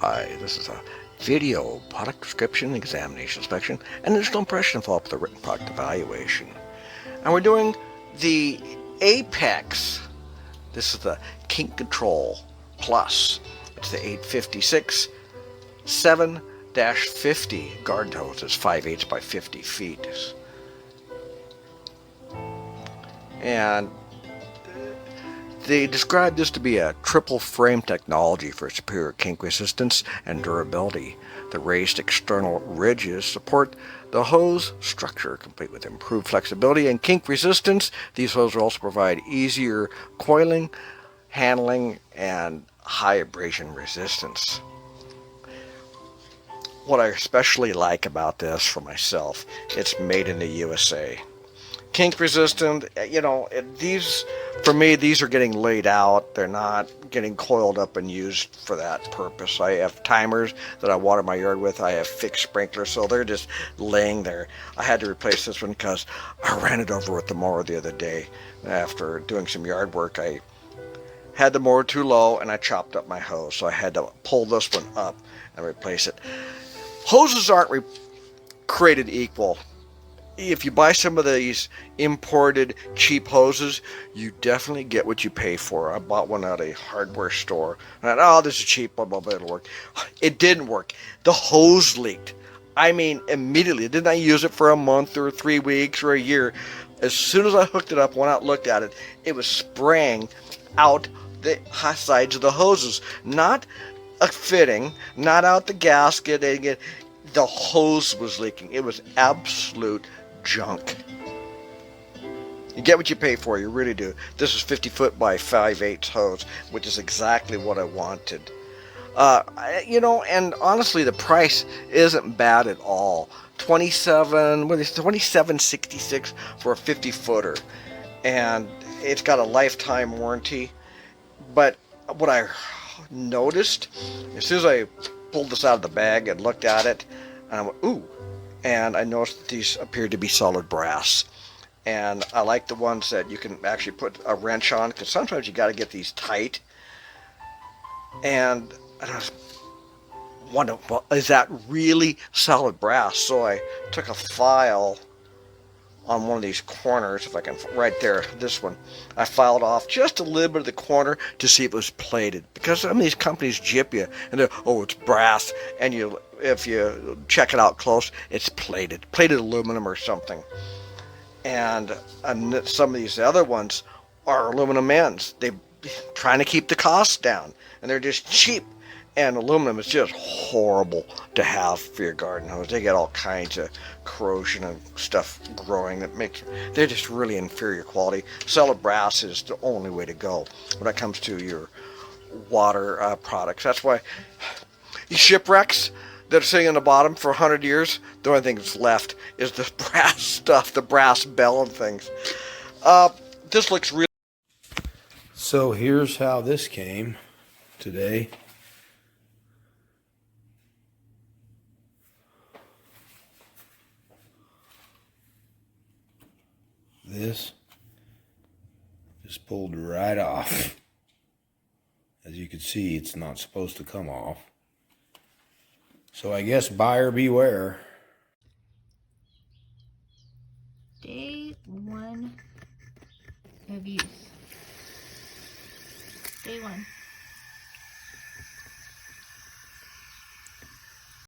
Hi, this is a video product description, examination inspection, and initial impression followed up with a written product evaluation. And we're doing the Apex. This is the Kink Control Plus. It's the 856 7-50 garden hose. It's 5/8 by 50 feet. And they describe this to be a triple frame technology for superior kink resistance and durability. The raised external ridges support the hose structure, complete with improved flexibility and kink resistance. These hoses will also provide easier coiling, handling, and high abrasion resistance. What I especially like about this for myself, it's made in the USA. Kink resistant, these, for me, these are getting laid out. They're not getting coiled up and used for that purpose. I have timers that I water my yard with. I have fixed sprinklers, so they're just laying there. I had to replace this one because I ran it over with the mower the other day. After doing some yard work, I had the mower too low and I chopped up my hose, so I had to pull this one up and replace it. Hoses aren't created equal. If you buy some of these imported cheap hoses, you definitely get what you pay for. I bought one at a hardware store. And this is cheap, blah, blah, blah, it'll work. It didn't work. The hose leaked. I mean, immediately. Didn't I use it for a month or 3 weeks or a year? As soon as I hooked it up, went out and looked at it, it was spraying out the sides of the hoses. Not a fitting, not out the gasket. The hose was leaking. It was absolute junk. You get what you pay for, you really do. This is 50 foot by 5/8 hose, which is exactly what I wanted. And honestly, the price isn't bad at all. 27.66 for a 50 footer, and it's got a lifetime warranty. But what I noticed as soon as I pulled this out of the bag and looked at it, and I went, ooh. And I noticed that these appeared to be solid brass. And I like the ones that you can actually put a wrench on, because sometimes you got to get these tight. And I was wondering, well, is that really solid brass? So I took a file on one of these corners, if I can, right there, this one. I filed off just a little bit of the corner to see if it was plated, because some of these companies jip you and they're, oh, it's brass, and if you check it out close, it's plated aluminum or something. And some of these other ones are aluminum ends. They're trying to keep the costs down, and they're just cheap. And aluminum is just horrible to have for your garden hose. They get all kinds of corrosion and stuff growing they're just really inferior quality. Solid brass is the only way to go when it comes to your water products. That's why these shipwrecks that are sitting on the bottom for 100 years, the only thing that's left is the brass stuff, the brass bell and things. This looks really... So here's how this came today. This just pulled right off. As you can see, it's not supposed to come off. So I guess buyer beware. Day 1 of use. Day 1.